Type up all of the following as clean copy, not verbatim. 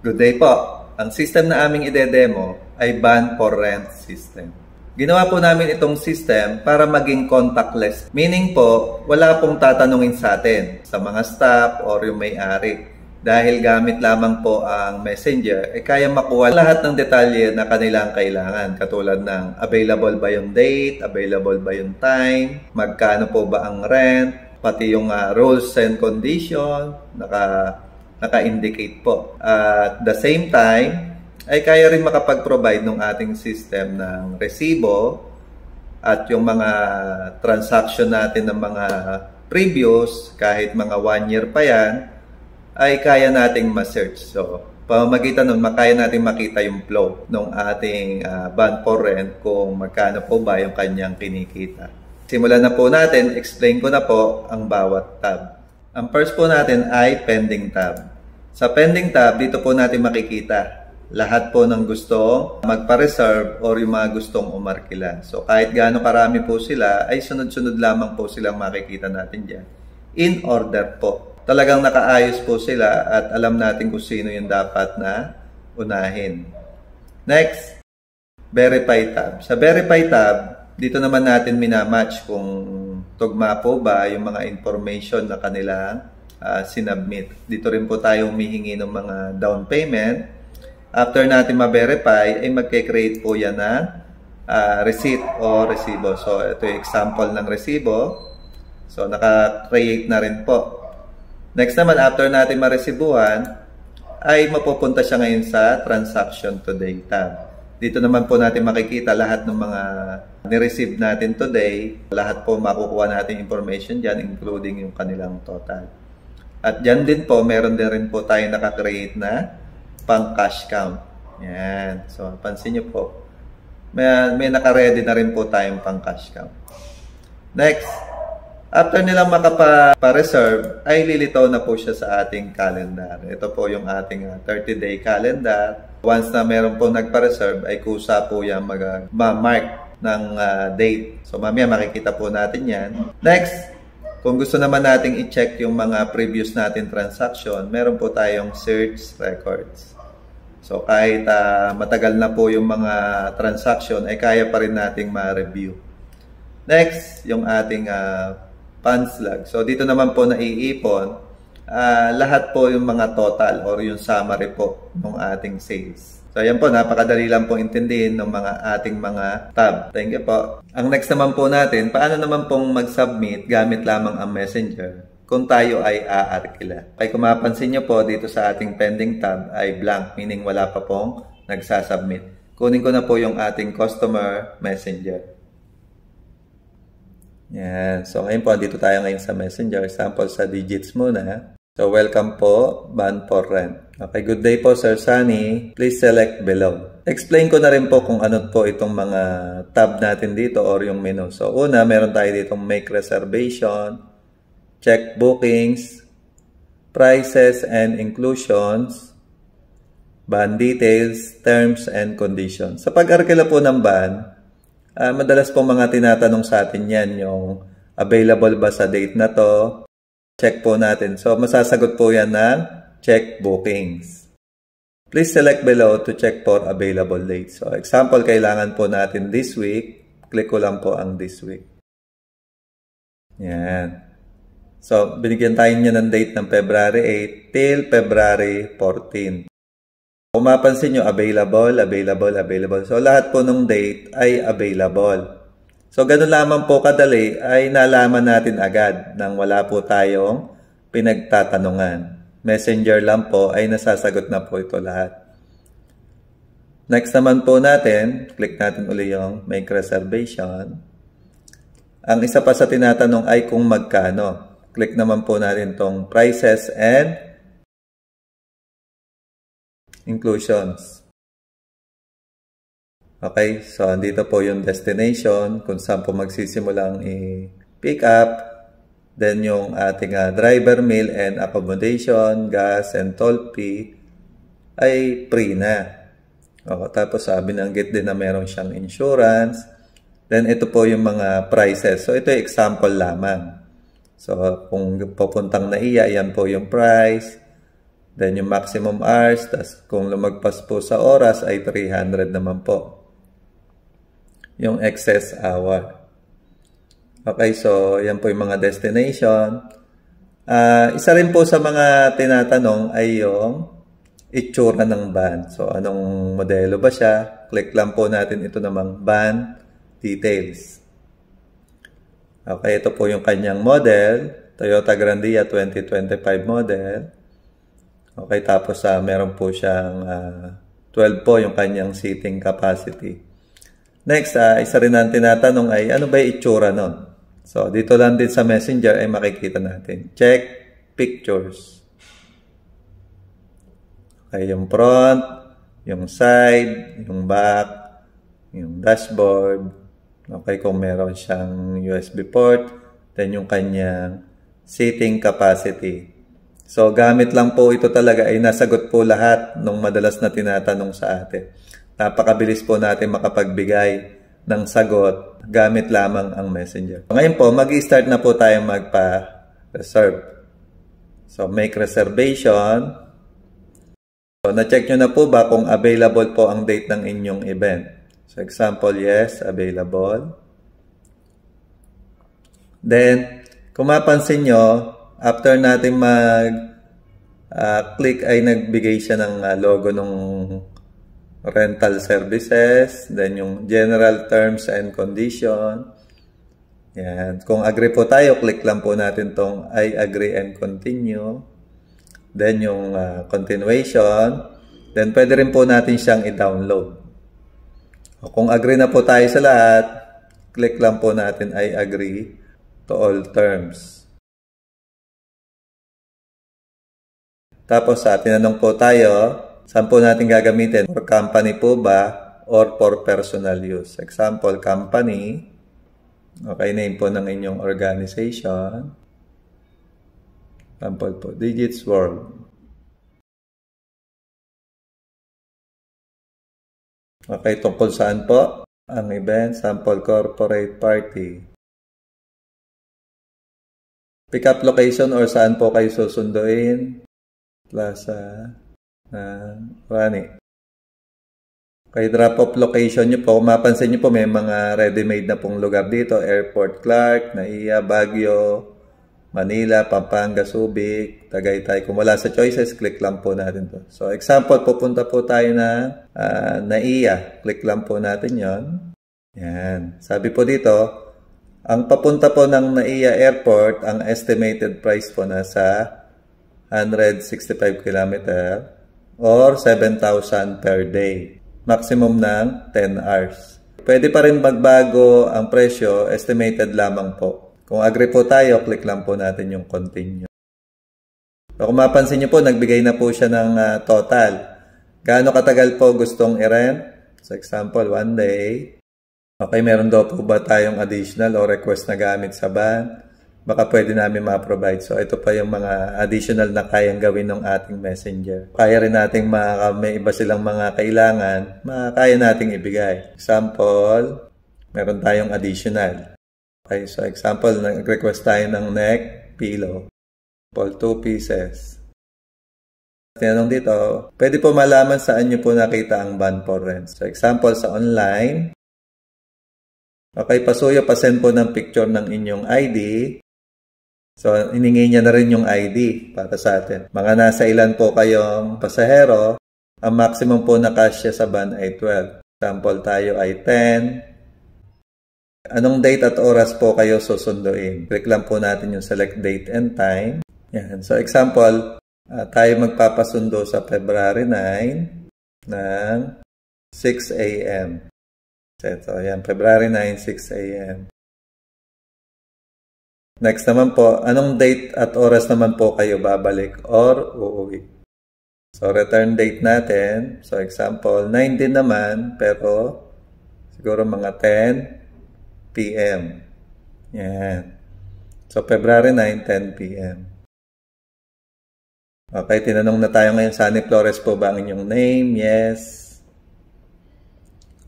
Good day po. Ang system na aming ide-demo ay ban for rent system. Ginawa po namin itong system para maging contactless. Meaning po, wala pong tatanungin sa atin, sa mga staff or yung may-ari. Dahil gamit lamang po ang messenger, kaya makuha lahat ng detalye na kanilang kailangan. Katulad ng available ba yung date, available ba yung time, magkano po ba ang rent, pati yung rules and condition, naka-indicate po. At the same time, ay kaya rin makapag-provide ng ating system ng resibo at yung mga transaction natin ng mga previous, kahit mga 1 year pa yan, ay kaya nating ma-search. So, pamamagitan nun, kaya nating makita yung flow ng ating ban for rent kung magkano po ba yung kanyang kinikita. Simulan na po natin, explain ko na po ang bawat tab. Ang first po natin ay pending tab. Sa pending tab, dito po natin makikita lahat po ng gustong magpa-reserve or yung mga gustong umarkila. So, kahit gaano karami po sila, ay sunod-sunod lamang po silang makikita natin dyan. In order po. Talagang nakaayos po sila at alam natin kung sino yung dapat na unahin. Next, verify tab. Sa verify tab, dito naman natin minamatch kung tugma po ba yung mga information na kanilang sinubmit. Dito rin po tayo humihingi ng mga down payment. After natin ma-verify, ay magke-create po yan ng receipt o resibo. So, ito yung example ng resibo. So, naka-create na rin po. Next naman, after natin maresibuhan, ay mapupunta siya ngayon sa Transaction Today tab. Dito naman po natin makikita lahat ng mga ni-receive natin today. Lahat po makukuha natin information dyan, including yung kanilang total. At dyan din po, meron din rin po tayo naka-create na pang cash count. Yan. So, pansin nyo po, may naka-ready na rin po tayong pang cash count. Next, after nilang makapa-reserve, ay lilitaw na po siya sa ating calendar. Ito po yung ating 30-day calendar. Once na meron po nagpa-reserve, ay kusa po yan mag-mark ng date. So, mamaya makikita po natin yan. Next, kung gusto naman nating i-check yung mga previous natin transaction, meron po tayong search records. So, kahit matagal na po yung mga transaction, ay kaya pa rin nating ma-review. Next, yung ating funds log. So, dito naman po naiipon lahat po yung mga total or yung summary po ng ating sales. So, ayan po, napakadali lang po intindihin ng ating mga tab. Thank you po. Ang next naman po natin, paano naman pong mag-submit gamit lamang ang messenger kung tayo ay aarkila. Kaya kung mapansin nyo po dito sa ating pending tab ay blank, meaning wala pa pong nagsasubmit. Kunin ko na po yung ating customer messenger. Yan. So, ngayon po, dito tayo ngayon sa messenger. Sample sa digits muna. So, welcome po, ban for rent. Okay, good day po, Sir Sunny. Please select below. Explain ko na rin po kung ano po itong mga tab natin dito or yung menu. So, una, meron tayo ditong make reservation, check bookings, prices and inclusions, ban details, terms and conditions. Sa pag-arkila po ng ban, madalas po mga tinatanong sa atin yan, yung available ba sa date na to, check po natin. So, masasagot po yan ng check bookings. Please select below to check for available dates. So, example, kailangan po natin this week. Click ko lang po ang this week. Yan. So, binigyan tayo niya ng date ng February 8 till February 14. Kung mapansin nyo, available, available, available. So, lahat po ng date ay available. So, ganun lamang po kadali ay nalaman natin agad nang wala po tayong pinagtatanungan. Messenger lang po ay nasasagot na po ito lahat. Next naman po natin, click natin uli yung make reservation. Ang isa pa sa tinatanong ay kung magkano. Click naman po natin tong prices and inclusions. Okay, so andito po yung destination kung saan po magsisimulang i-pick up. Then yung ating driver meal and accommodation, gas and toll fee ay free na. Okay, tapos binanggit din na meron siyang insurance. Then ito po yung mga prices. So ito yung example lamang. So kung pupuntang NAIA, yan po yung price. Then yung maximum hours, tas kung lumagpas po sa oras ay 300 naman po. Yung excess hour. Okay, so yan po yung mga destination. Isa rin po sa mga tinatanong ay yung itsura ng van. So anong modelo ba siya? Click lang po natin ito namang van details. Okay, ito po yung kanyang model. Toyota Grandia 2025 model. Okay, tapos meron po siyang 12 po yung kanyang seating capacity. Next, isa rin ang tinatanong ay ano ba yung itsura nun? So, dito lang din sa Messenger ay makikita natin. Check pictures. Okay, yung front, yung side, yung back, yung dashboard. Okay, kung meron siyang USB port, then yung kanyang seating capacity. So, gamit lang po ito talaga ay nasagot po lahat ng madalas na tinatanong sa atin. Napakabilis po natin makapagbigay ng sagot gamit lamang ang Messenger. Ngayon po, mag-i-start na po tayo magpa-reserve. So, make reservation. So, na-check nyo na po ba kung available po ang date ng inyong event? So, example, yes, available. Then, kung mapansin nyo, after natin mag-click ay nagbigay siya ng logo ng rental services, then yung general terms and condition. Yan. Kung agree po tayo, click lang po natin tong I agree and continue. Then yung continuation, then pwede rin po natin siyang i-download. Kung agree na po tayo sa lahat, click lang po natin I agree to all terms. Tapos tinanong po tayo, saan po natin gagamitin? For company po ba or for personal use? Example, company. Okay, name po ng inyong organization. Example po, Digits World. Okay, tungkol saan po? Ang event, sample corporate party. Pick up location or saan po kayo susunduin? Plaza ng Rani. Okay, drop-off location nyo po. Kung mapansin nyo po, may mga ready-made na pong lugar dito. Airport Clark, Naiya, Baguio, Manila, Pampanga, Subic, Tagaytay. Kung wala sa choices, click lang po natin to. So, example, pupunta po tayo na Naiya. Click lang po natin yon. Yan. Sabi po dito, ang papunta po ng Naiya Airport, ang estimated price po nasa 165 km or 7,000 per day. Maximum ng 10 hours. Pwede pa rin magbago ang presyo, estimated lamang po. Kung agree po tayo, click lang po natin yung continue. So, kung mapansin nyo po, nagbigay na po siya ng total. Gaano katagal po gustong i-rent? So, example, 1 day. Okay, meron daw po ba tayong additional o request na gamit sa van? Baka pwede namin ma-provide. So, ito pa yung mga additional na kayang gawin ng ating messenger. Kaya rin nating may iba silang mga kailangan, kaya nating ibigay. Example, meron tayong additional. Okay, so example, nag-request tayo ng neck pillow. For 2 pieces. Tinanong dito, pwede po malaman saan nyo po nakita ang van for rent. So, example, sa online. Okay, pasuyo, pasend po ng picture ng inyong ID. So, hiningi niya na rin yung ID para sa atin. Mga nasa ilan po kayong pasahero, ang maximum po na kasya sa van ay 12. Example tayo ay 10. Anong date at oras po kayo susunduin? Click lang po natin yung select date and time. Yan. So, example, tayo magpapasundo sa February 9 ng 6 a.m. So, yan, February 9, 6 a.m. Next naman po, anong date at oras naman po kayo babalik or uuwi? So, return date natin. So, example, 9 din naman, pero siguro mga 10 p.m. Yan. So, February 9, 10 p.m. Okay, tinanong na tayo ngayon, Sunny Flores po ba ang inyong name? Yes.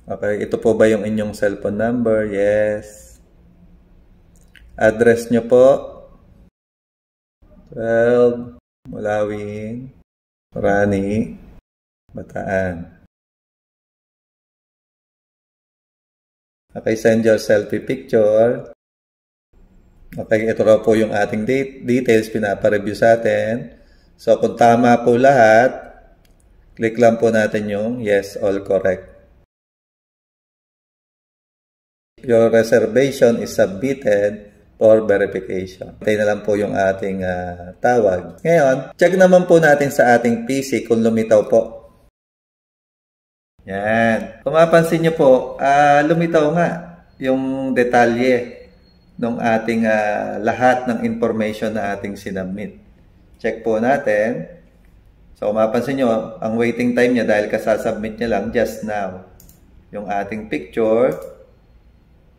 Okay, ito po ba yung inyong cellphone number? Yes. Address nyo po, 12, Mulawin, Rani Bataan. Okay, send your selfie picture. Okay, ito raw po yung ating details, pinapa-review sa atin. So, kung tama po lahat, click lang po natin yung yes, all correct. Your reservation is submitted for verification. Tayo na lang po yung ating tawag. Ngayon, check naman po natin sa ating PC kung lumitaw po. Yan. Kung mapansin nyo po, lumitaw nga yung detalye ng ating lahat ng information na ating sinubmit. Check po natin. So, kung mapansin nyo, ang waiting time niya dahil kasasubmit niya lang just now. Yung ating picture,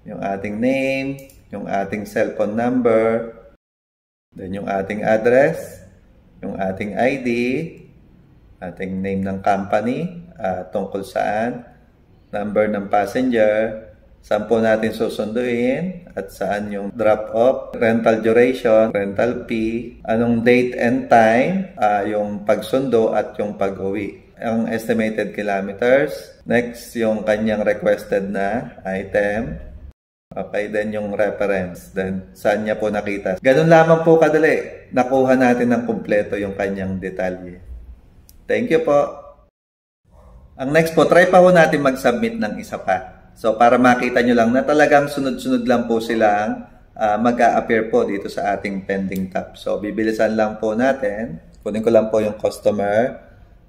yung ating name, yung ating cellphone number, then yung ating address, yung ating ID, ating name ng company, tungkol saan, number ng passenger, saan po natin susunduin, at saan yung drop-off, rental duration, rental fee, anong date and time, yung pagsundo at yung pag-uwi. Ang estimated kilometers, next yung kanyang requested na item, okay, then yung reference, then saan niya po nakita. Ganun lamang po kadali, nakuha natin ng kumpleto yung kanyang detalye. Thank you po. Ang next po, try pa po natin mag-submit ng isa pa. So, para makita nyo lang na talagang sunod-sunod lang po silang mag-a-appear po dito sa ating pending tab. So, bibilisan lang po natin. Kunin ko lang po yung customer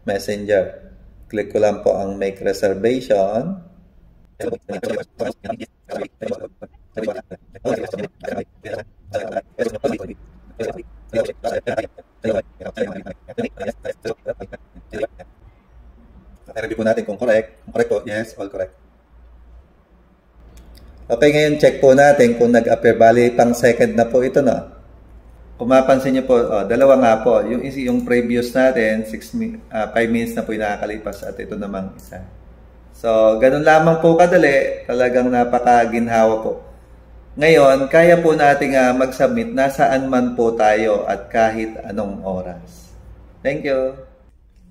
messenger. Click ko lang po ang make reservation. I-review po natin kung correct. Kung correct po, yes, all correct. Okay, ngayon check po natin kung nag-appear. Bali, pang second na po ito, no? Kung mapansin nyo po, dalawa nga po. Yung previous natin, 5 minutes na po yung nakakalipas at ito namang isa. So, ganun lamang po kadali. Talagang napakaginhawa po. Ngayon, kaya po natin mag-submit nasaan man po tayo at kahit anong oras. Thank you.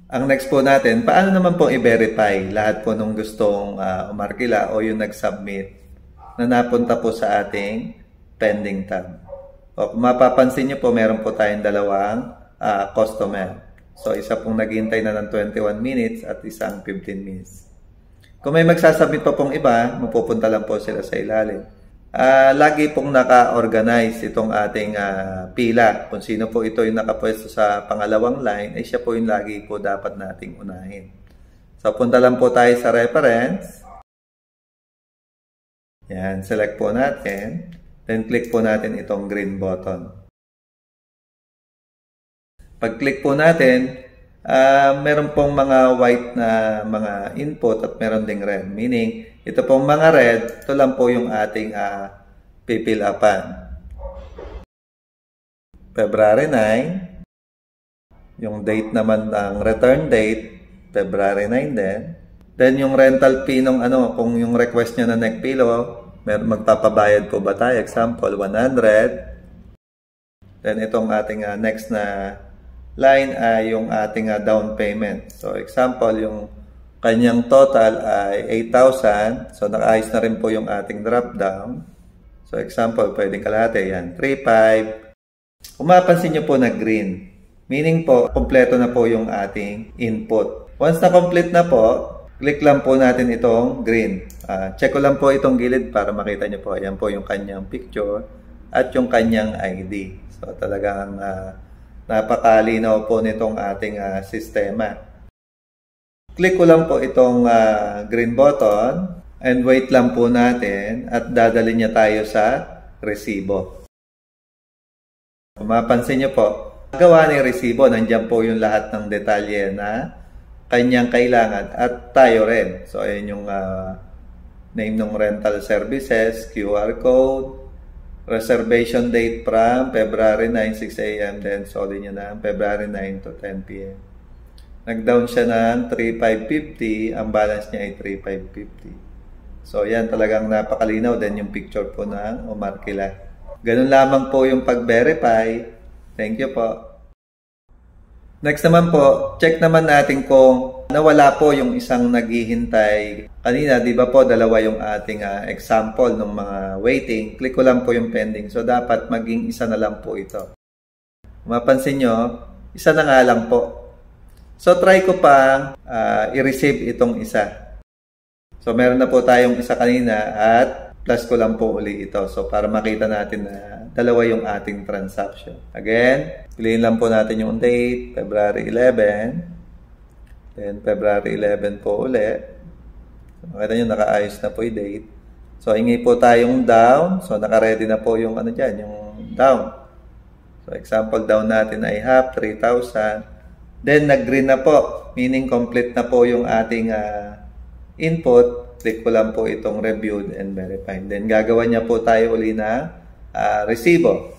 Ang next po natin, paano naman po i-verify lahat po nung gustong umarkila o yung nag-submit na napunta po sa ating pending tab. O kung mapapansin nyo po, meron po tayong dalawang customer. So, isa pong naghihintay na ng 21 minutes at isang 15 minutes. Kung may magsasubmit pa pong iba, mapupunta lang po sila sa ilalim. Lagi pong naka-organize itong ating pila. Kung sino po ito yung nakapwesto sa pangalawang line, ay siya po yung lagi po dapat nating unahin. So, punta lang po tayo sa reference. Yan, select po natin. Then, click po natin itong green button. Pag-click po natin, meron pong mga white na mga input at meron ding red. Meaning, ito pong mga red, ito lang po yung ating pipil upan. February 9. Yung date naman ng return date, February 9 din. Then, yung rental fee nung kung yung request nyo na neck pillow, magpapabayad po ba tayo? Example, 100. Then, itong ating next na line ay yung ating down payment. So, example, yung kanyang total ay 8,000. So, nakaayos na rin po yung ating drop down. So, example, pwedeng kalahati. Yan, 3,500. Kung mapansin nyo po na green, meaning po, kompleto na po yung ating input. Once na complete na po, click lang po natin itong green. Check ko lang po itong gilid para makita nyo po. Ayan po yung kanyang picture at yung kanyang ID. So, talagang napakalinaw po nitong ating sistema. Click ko lang po itong green button and wait lang po natin at dadalhin niya tayo sa resibo. Kung mapansin nyo po, gawa ng resibo, nandiyan po yung lahat ng detalye na kanyang kailangan at tayo rin. So, ayan yung name ng rental services, QR code, reservation date from February 9, 6 a.m. Then, solid niya na February 9 to 10 p.m. Nag-down siya ng 3,550. Ang balance niya ay 3,550. So, yan talagang napakalinaw. Then, yung picture po ng umarkila. Ganun lamang po yung pag-verify. Thank you po. Next naman po, check naman natin kung nawala po yung isang naghihintay. Kanina, di ba po, dalawa yung ating example ng mga waiting. Click ko lang po yung pending. So, dapat maging isa na lang po ito. Mapansin nyo, isa na nga lang po. So, try ko pang i-receive itong isa. So, meron na po tayong isa kanina at plus ko lang po uli ito. So, para makita natin na dalawa yung ating transaction. Again, piliin lang po natin yung date, February 11. Then, February 11 po uli. So, makita nyo, nakaayos na po yung date. So, hingi po tayong down. So, naka-ready na po yung ano dyan, yung down. So, example down natin ay half, 3,000. Then, nag-green na po. Meaning, complete na po yung ating input. Click ko lang po itong reviewed and verified. Then, gagawa niya po tayo uli na resibo.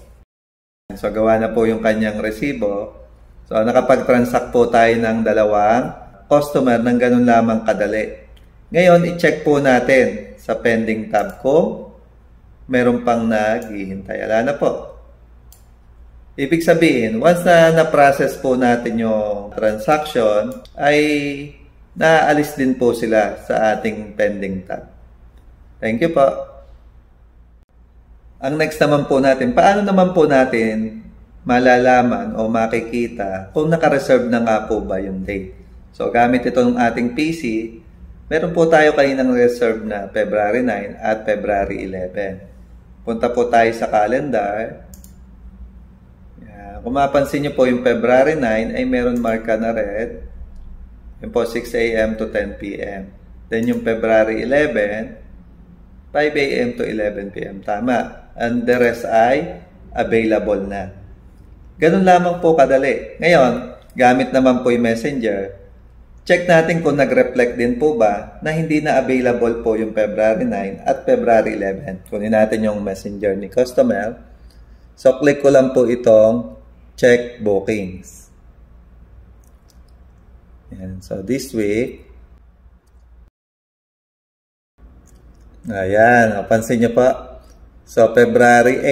So, gawa na po yung kanyang resibo. So, nakapag-transact po tayo ng dalawang customer ng ganun lamang kadali. Ngayon, i-check po natin sa pending tab kung meron pang naghihintay. Ala na po. Ibig sabihin, once na na-process po natin yung transaction, ay naalis din po sila sa ating pending tab. Thank you po. Ang next naman po natin, paano naman po natin malalaman o makikita kung naka-reserve na nga po ba yung date? So, gamit ito ng ating PC, meron po tayo kaninang reserve na February 9 at February 11. Punta po tayo sa calendar. Yan. Kung mapansin nyo po yung February 9 ay meron marka na red. Yung po 6 a.m. to 10 p.m. Then yung February 11, 5 a.m. to 11 p.m. Tama. And the rest ay available na. Ganun lamang po kadali. Ngayon, gamit naman po yung Messenger. Check natin kung nag-reflect din po ba na hindi na available po yung February 9 at February 11. Kunin natin yung Messenger ni customer. So, click ko lang po itong check bookings. Yan. So, this week. Ayan. Pansin nyo po. So, February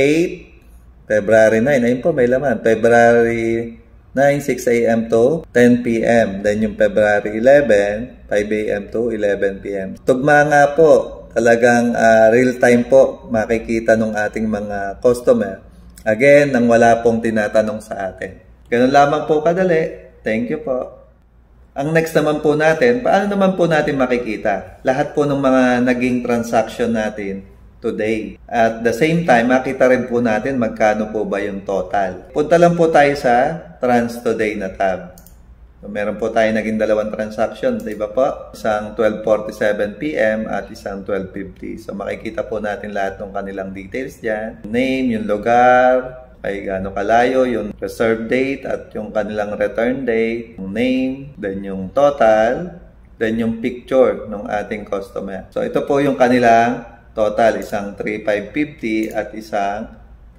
8, February 9. Ayun po, may laman. February 9, 6 a.m. to 10 p.m. Then yung February 11, 5 a.m. to 11 p.m. Tugma nga po. Talagang real time po makikita ng ating mga customer. Again, nang wala pong tinatanong sa atin. Ganun lamang po kadali. Thank you po. Ang next naman po natin, paano naman po natin makikita lahat po ng mga naging transaction natin today. At the same time, makita rin po natin magkano po ba yung total. Punta lang po tayo sa Trans Today na tab. So, meron po tayo naging dalawang transaction, di ba po? Isang 12:47 p.m. at isang 12:50. So makikita po natin lahat ng kanilang details dyan. Name, yung lugar, ay gaano kalayo, yung reserve date at yung kanilang return date, yung name, then yung total, then yung picture ng ating customer. So ito po yung kanilang total, isang 3,550 at isang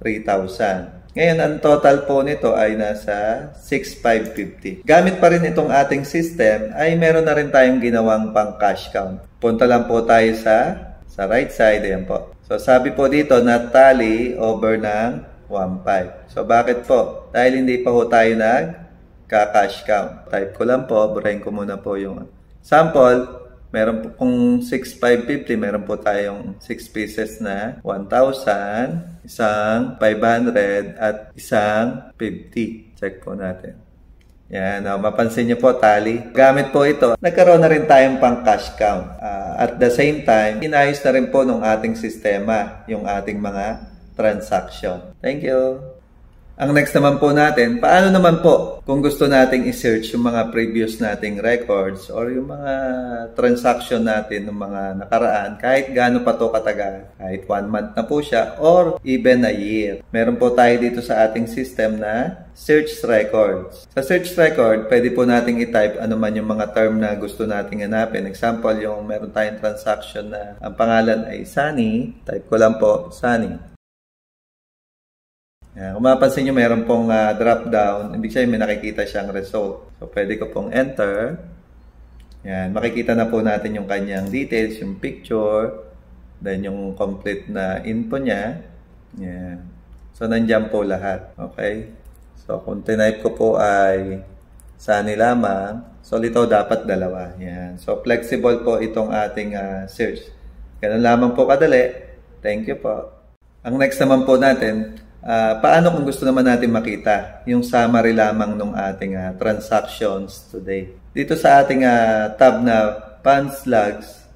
3,000. Ngayon, ang total po nito ay nasa 6,550. Gamit pa rin itong ating system, ay meron na rin tayong ginawang pang cash count. Punta lang po tayo sa right side. Ayan po. So, sabi po dito, not tally over ng 1,500. So, bakit po? Dahil hindi pa po tayo nag-cash count. Type ko lang po, burahin ko muna po yung sample. Meron po kung 6,550, meron po tayong 6 pieces na 1,000, isang 500 at isang 50. Check po natin. Yan, mapansin nyo po, tally. Gamit po ito, nagkaroon na rin tayong pang cash count. At the same time, inayos na rin po ng ating sistema yung ating mga transaction. Thank you. Ang next naman po natin, paano naman po kung gusto nating i-search yung mga previous nating records or yung mga transaction natin ng mga nakaraan kahit gaano pa to katagal, kahit 1 month na po siya or even a year. Meron po tayo dito sa ating system na search records. Sa search record, pwede po nating i-type ano man yung mga term na gusto nating hanapin. Example, yung meron tayong transaction na ang pangalan ay Sunny. Type ko lang po, Sunny. Kung mapansin nyo, mayroon pong drop down. Ibig sabihin, may nakikita siyang result. So, pwede ko pong enter. Yan. Makikita na po natin yung kanyang details, yung picture, then yung complete na info niya. Yan. So, nandyan po lahat. Okay? So, kung tinype ko po ay Sani lamang. So, Litaw dapat dalawa. Yan. So, flexible po itong ating search. Ganun lamang po kadali. Thank you po. Ang next naman po natin, paano kung gusto naman natin makita yung summary lamang ng ating transactions today. Dito sa ating tab na funds logs,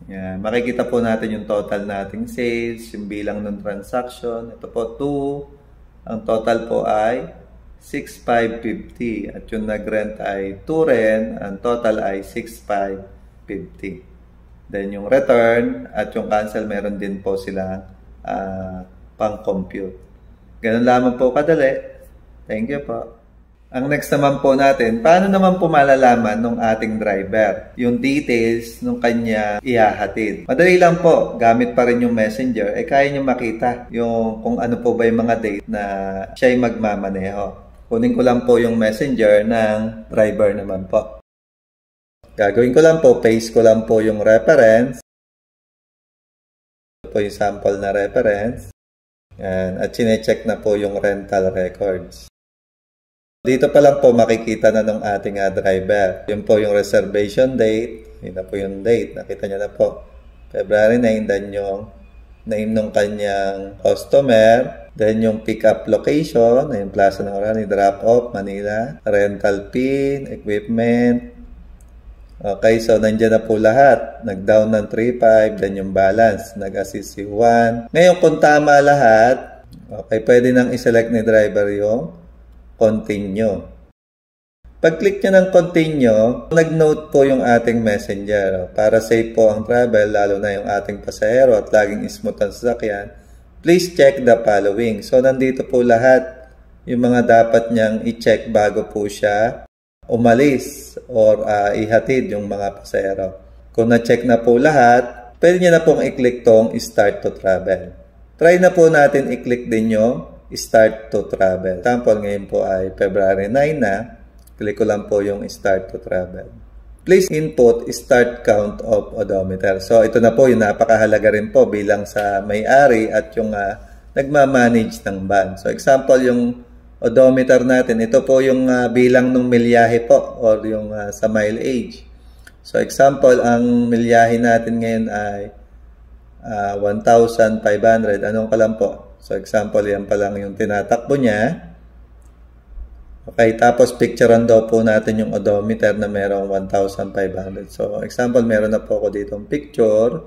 yan, makikita po natin yung total nating sales, yung bilang ng transaction. Ito po 2. Ang total po ay 6,550. At yung nag-rent ay 2 rin. Ang total ay 6,550. Then yung return at yung cancel, meron din po silang pang-compute. Ganun lamang po kadali. Thank you po. Ang next naman po natin, paano naman po malalaman ng ating driver yung details ng kanya ihahatid? Madali lang po, gamit pa rin yung messenger, kaya nyo makita yung kung ano po ba yung mga date na siya'y magmamaneho. Kunin ko lang po yung messenger ng driver naman po. Gagawin ko lang po, paste ko lang po yung reference. Ito po yung sample na reference. Yan, at sinecheck na po yung rental records. Dito pa lang po makikita na ng ating driver. Yun po yung reservation date. Yun na po yung date. Nakita niyo na po. February 9, then yung name ng kanyang customer. Then yung pick-up location. Yung Plaza ng Orani, drop-off, Manila. Rental PIN, equipment. Okay, so nandiyan na po lahat. Nag-down ng 3.5, then yung balance. Nag-assist si Juan. Ngayon, kung tama lahat, okay, pwede nang iselect ni driver yung continue. Pag-click nyo ng continue, nag-note po yung ating messenger. Para safe po ang travel, lalo na yung ating pasahero at laging smooth ang sasakyan, please check the following. So, nandito po lahat yung mga dapat niyang i-check bago po siya umalis or ihatid yung mga pasahero. Kung na-check na po lahat, pwede nyo na pong i-click tong start to travel. Try na po natin i-click din yung start to travel. Example, ngayon po ay February 9 na. Click ko lang po yung start to travel. Please input start count of odometer. So, ito na po yung napakahalaga rin po bilang sa may-ari at yung nagmamanage ng van. So, example, yung odometer natin, ito po yung bilang ng milyahe po or yung sa mileage. So, example, ang milyahe natin ngayon ay 1,500. Anong kalam po? So, example, yan pa lang yung tinatakbo niya. Okay, tapos picturean daw po natin yung odometer na merong 1,500. So, example, meron na po ako ditong picture.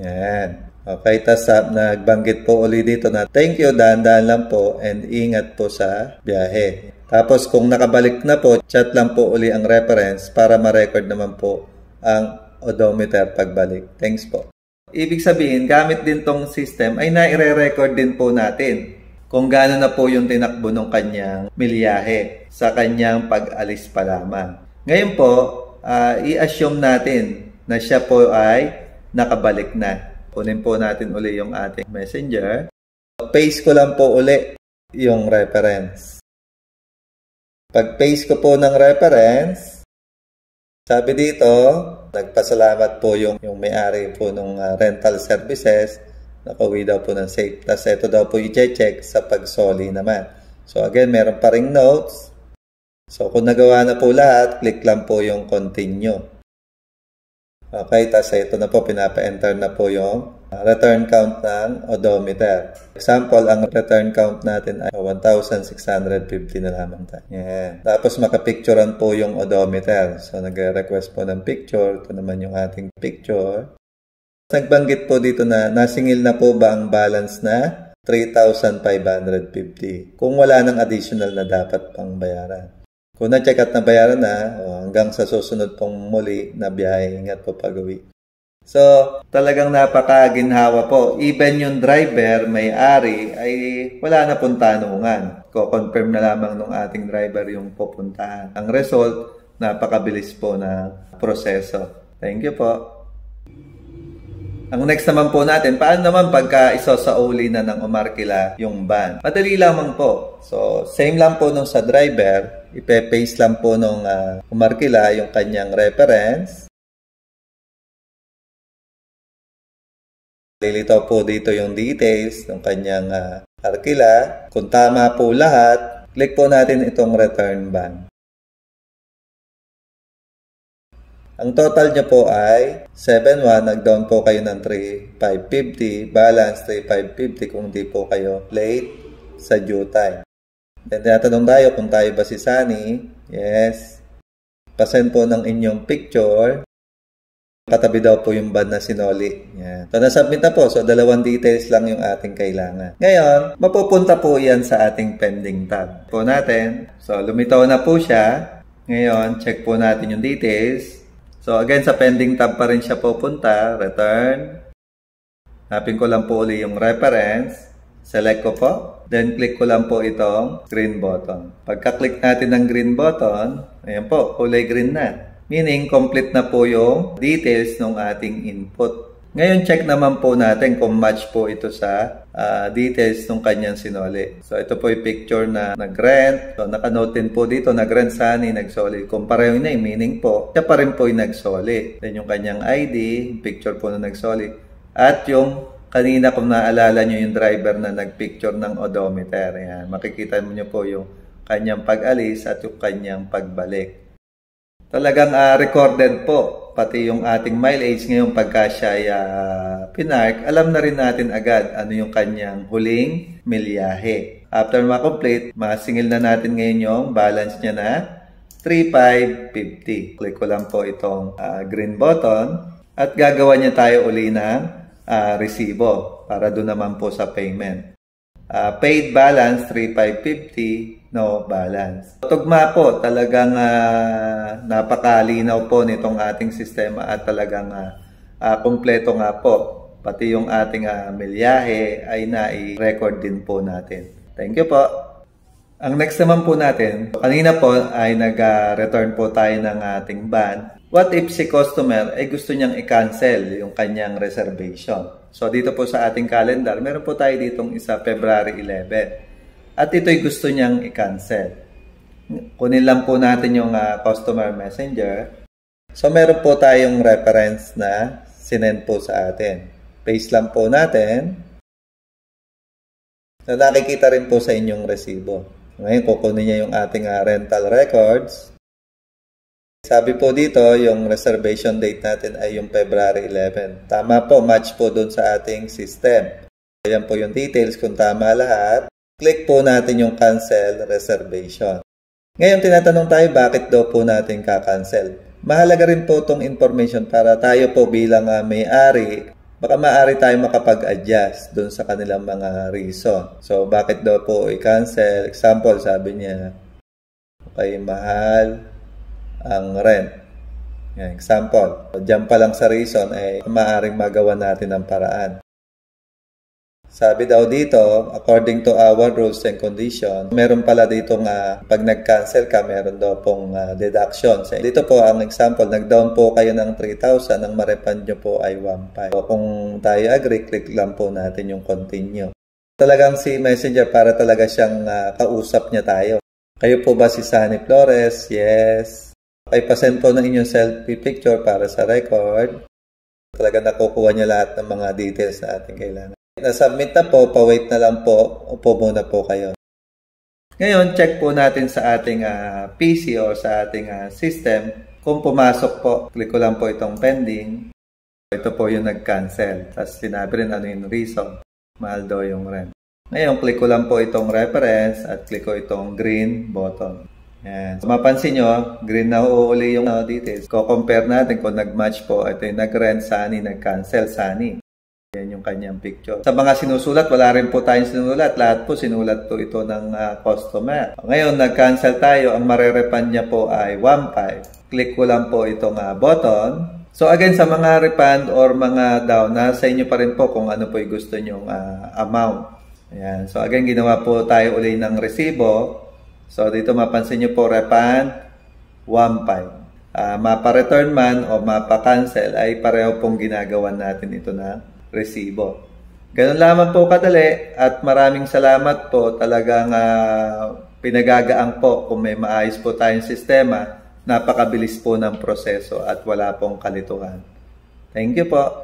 Yan. Okay, tapos nagbanggit po ulit dito na thank you, dahan-dahan lang po and ingat po sa biyahe. Tapos, kung nakabalik na po, chat lang po uli ang reference para ma-record naman po ang odometer pagbalik. Thanks po. Ibig sabihin, gamit din tong system ay naire-record din po natin kung gaano na po yung tinakbo ng kanyang milyahe sa kanyang pag-alis pa lamang. Ngayon po, i-assume natin na siya po ay nakabalik na. Kunin po natin uli yung ating messenger. Paste ko lang po uli yung reference. Pag-paste ko po ng reference, sabi dito, nagpasalamat po yung may-ari po ng rental services, nakauwi daw po ng safe. Tapos ito daw po i-check sa pagsoli naman. So again, meron pa ring notes. So kung nagawa na po lahat, click lang po yung continue. Okay, tapos ito na po, pinapa-enter na po yung return count ng odometer. Example, ang return count natin ay 1,650 na lamang tayo. Yan. Tapos makapicturean po yung odometer. So nag-request po ng picture. Ito naman yung ating picture. Nagbanggit po dito na nasingil na po ba ang balance na 3,550 kung wala nang additional na dapat pang bayaran. Kung na-check at nabayaran na, hanggang sa susunod pong muli na biyahe, ingat po pag-uwi. So, talagang napakaginhawa po. Even yung driver, may-ari, ay wala na pong tanungan. Ko-confirm na lamang ng ating driver yung pupuntahan. Ang result, napakabilis po na proseso. Thank you po. Ang next naman po natin, paano naman pagka isosauli na ng umarkila yung van? Madali lamang po. So, same lang po nung sa driver. Ipe-paste lang po nung umarkila yung kanyang reference. Lilitaw po dito yung details ng kanyang arkila. Kung tama po lahat, click po natin itong return van. Ang total nyo po ay 7,100. Nag-down po kayo ng 3,550. Balance 3,550 kung di po kayo late sa due time. Then tinatanong tayo kung tayo ba si Sunny. Yes. Pasend po ng inyong picture. Katabi daw po yung ban na sinoli. Yan. So, nasubmit na po. So, 2 details lang yung ating kailangan. Ngayon, mapupunta po yan sa ating pending tab. Po natin. So, lumitaw na po siya. Ngayon, check po natin yung details. So, again, sa pending tab pa rin siya pupunta. Return. Hanapin ko lang po uli yung reference. Select ko po. Then, click ko lang po itong green button. Pagka-click natin ng green button, ayan po, kulay green na. Meaning, complete na po yung details ng ating input. Ngayon, check naman po natin kung match po ito sa details ng kanyang sinoli. So, ito po yung picture na nag-rent. So, nakanote din po dito, nag-rent Sunny, nag-soli. Kung pareho na yung meaning po, siya pa rin po yung nag-soli. Then, yung kanyang ID, picture po na nag-soli. At yung kanina, kung naalala nyo yung driver na nag-picture ng odometer. Ayan, makikita nyo po yung kanyang pag-alis at yung kanyang pagbalik. Talagang recorded po, pati yung ating mileage ngayon pagka siya ay pinark, alam na rin natin agad ano yung kanyang huling milyahe. After ma-complete, masingil na natin ngayon yung balance niya na 3,550. Click ko lang po itong green button at gagawa niya tayo uli ng resibo para doon naman po sa payment. Paid balance 3,550. No balance. Tugma po, talagang napakalinaw po nitong ating sistema at talagang kumpleto nga po. Pati yung ating milyahe ay nai-record din po natin. Thank you po. Ang next naman po natin, kanina po ay nag-return po tayo ng ating ban. What if si customer ay gusto niyang i-cancel yung kanyang reservation? So dito po sa ating calendar, meron po tayo ditong isa February 11. At ito'y gusto niyang i-cancel. Kunin lang po natin yung customer messenger. So, meron po tayong reference na sinend po sa atin. Paste lang po natin. So, nakikita rin po sa inyong resibo. Ngayon, kukunin niya yung ating rental records. Sabi po dito, yung reservation date natin ay yung February 11. Tama po, match po dun sa ating system. Ayan po yung details kung tama lahat. Click po natin yung cancel reservation. Ngayon, tinatanong tayo bakit daw po natin ka-cancel. Mahalaga rin po itong information para tayo po bilang may-ari, baka maaari tayo makapag-adjust dun sa kanilang mga reason. So, bakit daw po i-cancel? Example, sabi niya, okay, mahal ang rent. Yan, example. Diyan pa lang sa reason ay maaaring magawa natin ang paraan. Sabi daw dito, according to our rules and conditions, meron pala dito nga pag nag-cancel ka, meron daw pong deduction. So, dito po ang example, nag-down po kayo ng 3,000, ang ma-refund nyo po ay 1,500. So, kung tayo agree, click lang po natin yung continue. Talagang si Messenger para talaga siyang kausap niya tayo. Kayo po ba si Sunny Flores? Yes. Okay, pasend po ng inyong selfie picture para sa record. Talaga nakukuha niya lahat ng mga details na ating kailangan. Na-submit na po, pa-wait na lang po, upo muna po kayo. Ngayon, check po natin sa ating PC o sa ating system. Kung pumasok po, click ko lang po itong pending. Ito po yung nag-cancel. Tapos sinabi rin ano yung reason. Mahal daw yung rent. Ngayon, click ko lang po itong reference at click ko itong green button. Yan. So, mapansin nyo, green na uuli yung details. Ko-compare natin kung nag-match po. Ito yung nag-rent Sunny, nag-cancel Sunny. Yan yung kanyang picture. Sa mga sinusulat, wala rin po tayong sinulat. Lahat po, sinulat po ito ng customer. Ngayon, nag-cancel tayo. Ang marerefund niya po ay 1,500. Click ko lang po itong button. So, again, sa mga refund or mga down, nasa inyo pa rin po kung ano po yung gusto nyong amount. Ayan. So, again, ginawa po tayo uli ng resibo. So, dito mapansin nyo po, refund 1,500. Mapa-return man o mapa-cancel ay pareho pong ginagawa natin ito na resibo. Ganun lamang po kadali at maraming salamat po. Talagang pinagagaang po kung may maayos po tayong sistema. Napakabilis po ng proseso at wala pong kalituhan. Thank you po.